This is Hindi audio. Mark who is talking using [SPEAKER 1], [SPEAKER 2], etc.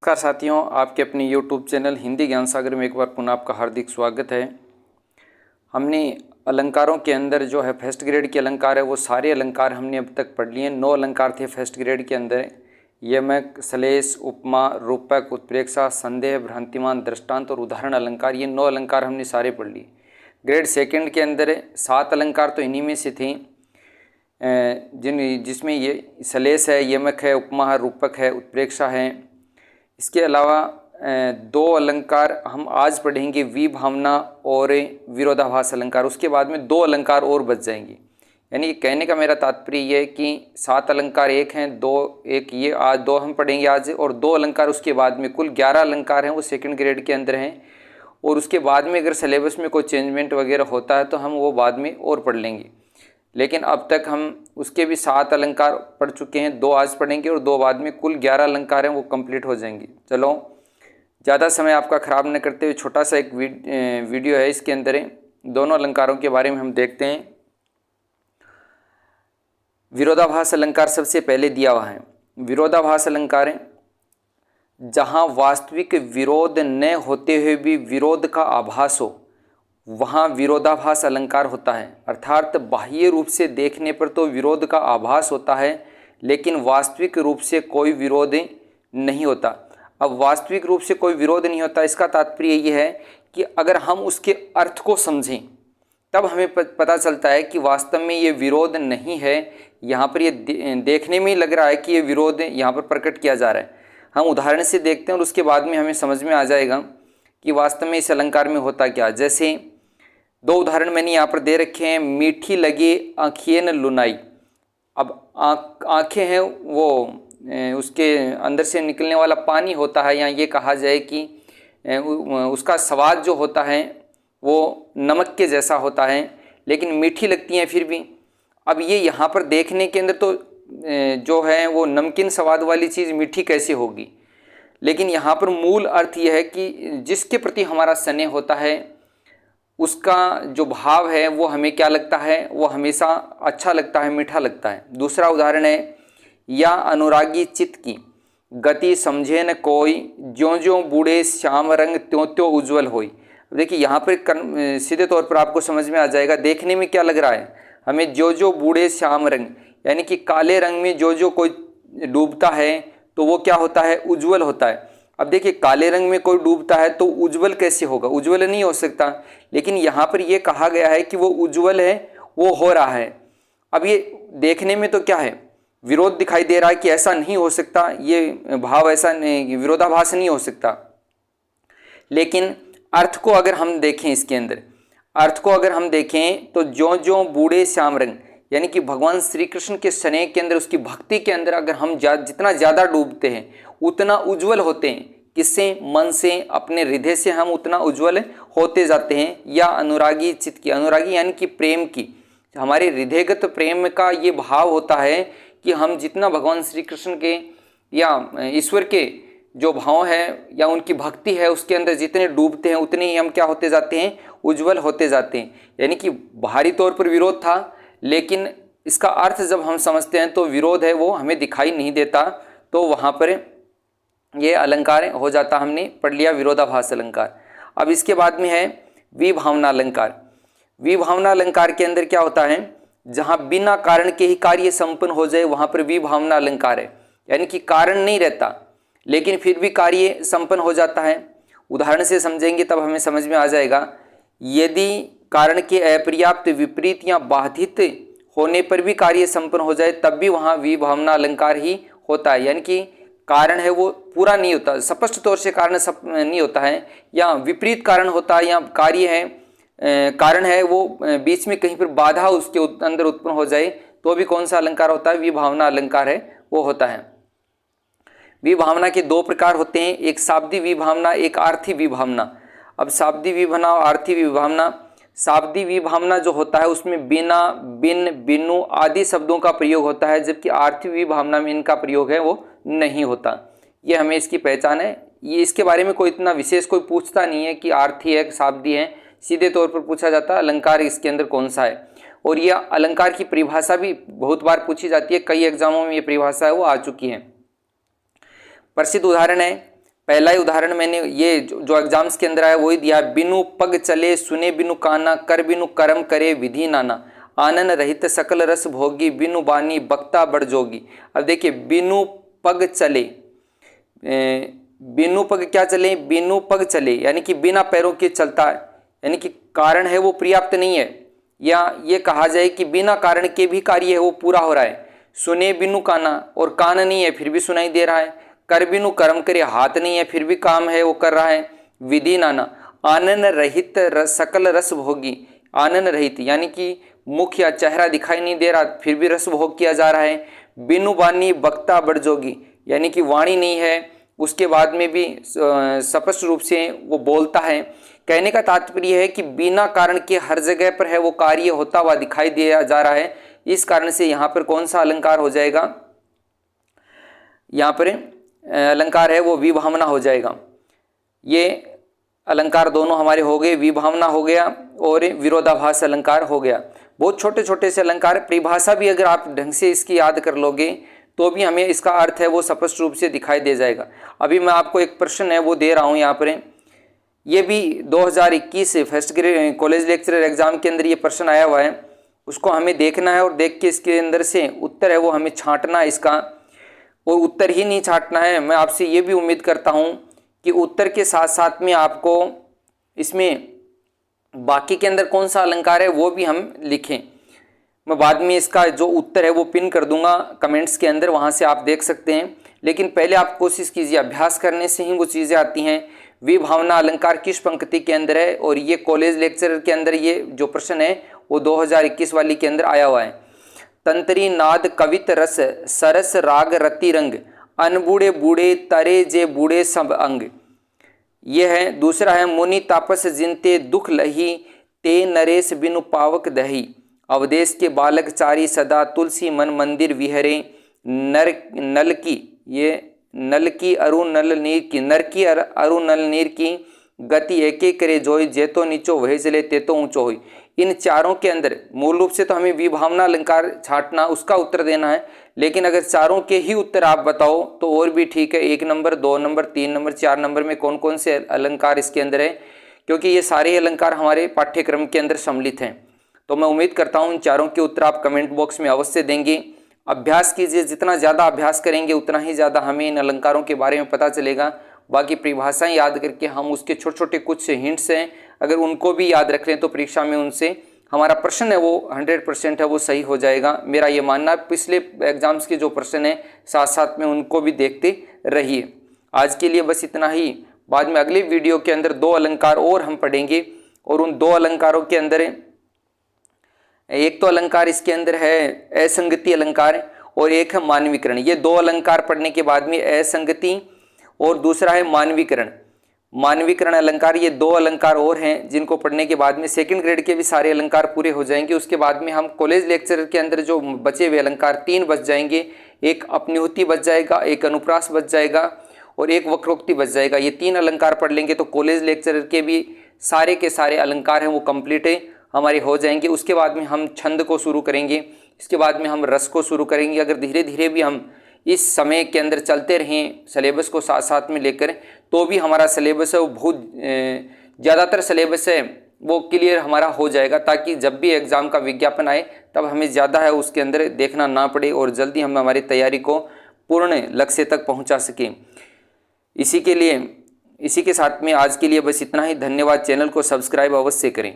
[SPEAKER 1] नमस्कार साथियों, आपके अपने YouTube चैनल हिंदी ज्ञान सागर में एक बार पुनः आपका हार्दिक स्वागत है। हमने अलंकारों के अंदर जो है फर्स्ट ग्रेड के अलंकार है वो सारे अलंकार हमने अब तक पढ़ लिए। 9 अलंकार थे फर्स्ट ग्रेड के अंदर। यमक, श्लेष, उपमा, रूपक, उत्प्रेक्षा, संदेह, भ्रांतिमान, दृष्टांत और उदाहरण अलंकार, ये 9 अलंकार हमने सारे पढ़ लिए। ग्रेड सेकेंड के अंदर 7 अलंकार तो इन्हीं में से थे, जिसमें ये श्लेष है, यमक है, उपमा है, रूपक है, उत्प्रेक्षा है। इसके अलावा 2 अलंकार हम आज पढ़ेंगे, विभावना और विरोधाभास अलंकार। उसके बाद में 2 अलंकार और बच जाएंगे। यानी कहने का मेरा तात्पर्य ये है कि 7 अलंकार एक हैं, 2 एक ये आज 2 हम पढ़ेंगे आज, और 2 अलंकार उसके बाद में। कुल 11 अलंकार हैं, वो सेकंड ग्रेड के अंदर हैं। और उसके बाद में अगर सिलेबस में कोई चेंजमेंट वगैरह होता है तो हम वो बाद में और पढ़ लेंगे। लेकिन अब तक हम उसके भी 7 अलंकार पढ़ चुके हैं, 2 आज पढ़ेंगे और 2 बाद में। कुल 11 अलंकार हैं, वो कंप्लीट हो जाएंगे। चलो ज़्यादा समय आपका ख़राब न करते हुए छोटा सा एक वीडियो है, इसके अंदर दोनों अलंकारों के बारे में हम देखते हैं। विरोधाभास अलंकार सबसे पहले दिया हुआ है। विरोधाभास अलंकार है जहाँ वास्तविक विरोध न होते हुए भी विरोध का आभास हो, वहाँ विरोधाभास अलंकार होता है। अर्थात बाह्य रूप से देखने पर तो विरोध का आभास होता है, लेकिन वास्तविक रूप से कोई विरोध नहीं होता। अब वास्तविक रूप से कोई विरोध नहीं होता, इसका तात्पर्य ये है कि अगर हम उसके अर्थ को समझें तब हमें पता चलता है कि वास्तव में ये विरोध नहीं है। यहाँ पर ये देखने में ही लग रहा है कि ये विरोध यहाँ पर प्रकट किया जा रहा है। हम उदाहरण से देखते हैं और उसके बाद में हमें समझ में आ जाएगा कि वास्तव में इस अलंकार में होता क्या। जैसे 2 उदाहरण मैंने यहाँ पर दे रखे हैं। मीठी लगे आँखें न लुनाई। अब आँखें हैं वो उसके अंदर से निकलने वाला पानी होता है, या ये कहा जाए कि उसका स्वाद जो होता है वो नमक के जैसा होता है, लेकिन मीठी लगती हैं फिर भी। अब ये यहाँ पर देखने के अंदर तो जो है वो नमकीन स्वाद वाली चीज़ मीठी कैसे होगी, लेकिन यहाँ पर मूल अर्थ यह है कि जिसके प्रति हमारा स्नेह होता है उसका जो भाव है वो हमें क्या लगता है, वो हमेशा अच्छा लगता है, मीठा लगता है। दूसरा उदाहरण है, या अनुरागी चित्त की गति समझे न कोई, ज्यों ज्यों बूढ़े श्याम रंग त्यों त्यों उज्ज्वल होई। देखिए यहाँ पर सीधे तौर पर आपको समझ में आ जाएगा देखने में क्या लग रहा है हमें। जो जो बूढ़े श्याम रंग, यानी कि काले रंग में जो जो कोई डूबता है तो वो क्या होता है, उज्ज्वल होता है। अब देखिए काले रंग में कोई डूबता है तो उज्ज्वल कैसे होगा, उज्ज्वल नहीं हो सकता। लेकिन यहाँ पर ये कहा गया है कि वो उज्ज्वल है, वो हो रहा है। अब ये देखने में तो क्या है, विरोध दिखाई दे रहा है कि ऐसा नहीं हो सकता, ये भाव ऐसा नहीं, विरोधाभास नहीं हो सकता। लेकिन अर्थ को अगर हम देखें, इसके अंदर अर्थ को अगर हम देखें तो ज्यों ज्यों बूढ़े श्याम रंग, यानी कि भगवान श्री कृष्ण के स्नेह के अंदर, उसकी भक्ति के अंदर अगर हम जितना ज़्यादा डूबते हैं उतना उज्ज्वल होते हैं। किससे? मन से, अपने हृदय से हम उतना उज्ज्वल होते जाते हैं। या अनुरागी चित्त की, अनुरागी यानी कि प्रेम की, हमारे हृदयगत प्रेम का ये भाव होता है कि हम जितना भगवान श्री कृष्ण के या ईश्वर के जो भाव है या उनकी भक्ति है उसके अंदर जितने डूबते हैं उतने ही हम क्या होते जाते हैं, उज्ज्वल होते जाते हैं। यानी कि बाहरी तौर पर विरोध था, लेकिन इसका अर्थ जब हम समझते हैं तो विरोध है वो हमें दिखाई नहीं देता। तो वहाँ पर ये अलंकार हो जाता, हमने पढ़ लिया विरोधाभास अलंकार। अब इसके बाद में है विभावना अलंकार। विभावना अलंकार के अंदर क्या होता है, जहाँ बिना कारण के ही कार्य संपन्न हो जाए वहाँ पर विभावना अलंकार है। यानी कि कारण नहीं रहता लेकिन फिर भी कार्य संपन्न हो जाता है। उदाहरण से समझेंगे तब हमें समझ में आ जाएगा। यदि कारण के अपर्याप्त, विपरीत या बाधित होने पर भी कार्य संपन्न हो जाए तब भी वहाँ विभावना अलंकार ही होता है। यानी कि कारण है वो पूरा नहीं होता, स्पष्ट तौर से कारण नहीं होता है, या विपरीत कारण होता है, या कार्य है कारण है वो बीच में कहीं पर बाधा उसके अंदर उत्पन्न हो जाए तो भी कौन सा अलंकार होता है, विभावना अलंकार है वो होता है। विभावना के 2 प्रकार होते हैं, एक शाब्दी विभावना, एक आर्थी विभावना। अब शाब्दी विभावना और आर्थी विभावना, शाब्दी विभावना जो होता है उसमें बिना, बिन, बिनु आदि शब्दों का प्रयोग होता है, जबकि आर्थी विभावना में इनका प्रयोग है वो नहीं होता। ये हमें इसकी पहचान है। ये इसके बारे में कोई इतना विशेष कोई पूछता नहीं है कि आर्थी है, शाब्दी है, सीधे तौर पर पूछा जाता है अलंकार इसके अंदर कौन सा है। और यह अलंकार की परिभाषा भी बहुत बार पूछी जाती है, कई एग्जामों में ये परिभाषा है वो आ चुकी है। प्रसिद्ध उदाहरण है पहला ही उदाहरण मैंने ये जो एग्जाम्स के अंदर आया वही दिया, बिनु पग चले सुने बिनु काना, कर बिनु कर्म करे विधि नाना, आनन रहित सकल रस भोगी, बिनु बानी बक्ता बड़ जोगी। अब देखिए बिनु पग चले, बिनु पग क्या चले, बिनु पग चले यानी कि बिना पैरों के चलता है, यानी कि कारण है वो पर्याप्त नहीं है, या ये कहा जाए कि बिना कारण के भी कार्य है वो पूरा हो रहा है। सुने बिनु काना, और कान नहीं है फिर भी सुनाई दे रहा है। कर बिनु कर्म करे, हाथ नहीं है फिर भी काम है वो कर रहा है। विधि नाना, आनन रहित सकल रस भोगी, आनन रहित यानी कि मुख या चेहरा दिखाई नहीं दे रहा फिर भी रस भोग किया जा रहा है। बिनु बानी बक्ता बड़ जोगी, यानी कि वाणी नहीं है उसके बाद में भी स्पष्ट रूप से वो बोलता है। कहने का तात्पर्य है कि बिना कारण के हर जगह पर है वो कार्य होता हुआ दिखाई दिया जा रहा है। इस कारण से यहाँ पर कौन सा अलंकार हो जाएगा, यहाँ पर अलंकार है वो विभावना हो जाएगा। ये अलंकार दोनों हमारे हो गए, विभावना हो गया और विरोधाभास अलंकार हो गया। बहुत छोटे छोटे से अलंकार, परिभाषा भी अगर आप ढंग से इसकी याद कर लोगे तो भी हमें इसका अर्थ है वो स्पष्ट रूप से दिखाई दे जाएगा। अभी मैं आपको एक प्रश्न है वो दे रहा हूँ यहाँ पर, ये भी 2021 first grade college lecturer exam के अंदर ये प्रश्न आया हुआ है, उसको हमें देखना है और देख के इसके अंदर से उत्तर है वो हमें छांटना है इसका। वो उत्तर ही नहीं छांटना है, मैं आपसे ये भी उम्मीद करता हूँ कि उत्तर के साथ साथ में आपको इसमें बाकी के अंदर कौन सा अलंकार है वो भी हम लिखें। मैं बाद में इसका जो उत्तर है वो पिन कर दूंगा कमेंट्स के अंदर, वहाँ से आप देख सकते हैं। लेकिन पहले आप कोशिश कीजिए, अभ्यास करने से ही वो चीज़ें आती हैं। विभावना अलंकार किस पंक्ति के अंदर है, और ये कॉलेज लेक्चरर के अंदर ये जो प्रश्न है वो 2021 वाली के अंदर आया हुआ है। तंत्री नाद कवित रस सरस राग रति रंग, अनबूढ़े बूढ़े तरे जे बूढ़े सब अंग। ये है। दूसरा है मुनि तापस जिनते दुख लही, ते नरेश बिनु पावक दही, अवदेश के बालक चारी सदा, तुलसी मन मंदिर विहरे, नर नल की, ये नल की अरु नल नीर की, नर की अरु नल नीर की, गति एके करे जोई, जेतो नीचो वह जले तेतो ऊंचो होई। इन चारों के अंदर मूल रूप से तो हमें विभावना अलंकार छांटना, उसका उत्तर देना है। लेकिन अगर चारों के ही उत्तर आप बताओ तो और भी ठीक है। 1 नंबर, 2 नंबर, 3 नंबर, 4 नंबर में कौन कौन से अलंकार इसके अंदर है, क्योंकि ये सारे अलंकार हमारे पाठ्यक्रम के अंदर सम्मिलित हैं। तो मैं उम्मीद करता हूँ इन चारों के उत्तर आप कमेंट बॉक्स में अवश्य देंगे। अभ्यास कीजिए, जितना ज़्यादा अभ्यास करेंगे उतना ही ज़्यादा हमें इन अलंकारों के बारे में पता चलेगा। बाकी परिभाषाएं याद करके हम उसके छोटे छोटे कुछ हिंट्स हैं, अगर उनको भी याद रख लें तो परीक्षा में उनसे हमारा प्रश्न है वो 100% है वो सही हो जाएगा। मेरा ये मानना है। पिछले एग्जाम्स के जो प्रश्न हैं साथ साथ में उनको भी देखते रहिए। आज के लिए बस इतना ही। बाद में अगले वीडियो के अंदर 2 अलंकार और हम पढ़ेंगे, और उन 2 अलंकारों के अंदर एक तो अलंकार इसके अंदर है असंगति अलंकार, और एक है मानवीकरण। ये 2 अलंकार पढ़ने के बाद में असंगति और दूसरा है मानवीकरण। मानवीकरण अलंकार, ये 2 अलंकार और हैं जिनको पढ़ने के बाद में 2nd ग्रेड के भी सारे अलंकार पूरे हो जाएंगे। उसके बाद में हम कॉलेज लेक्चर के अंदर जो बचे हुए अलंकार 3 बच जाएंगे। एक अपनिहुति बच जाएगा, एक अनुप्रास बच जाएगा और एक वक्रोक्ति बच जाएगा। ये 3 अलंकार पढ़ लेंगे तो कॉलेज लेक्चरर के भी सारे के सारे अलंकार हैं वो कंप्लीट है हमारे हो जाएंगे। उसके बाद में हम छंद को शुरू करेंगे, इसके बाद में हम रस को शुरू करेंगे। अगर धीरे धीरे भी हम इस समय के अंदर चलते रहें सिलेबस को साथ साथ में लेकर, तो भी हमारा सिलेबस है वो बहुत ज़्यादातर सिलेबस है वो क्लियर हमारा हो जाएगा, ताकि जब भी एग्ज़ाम का विज्ञापन आए तब हमें ज़्यादा है उसके अंदर देखना ना पड़े और जल्दी हम हमारी तैयारी को पूर्ण लक्ष्य तक पहुंचा सकें। इसी के साथ में आज के लिए बस इतना ही। धन्यवाद। चैनल को सब्सक्राइब अवश्य करें।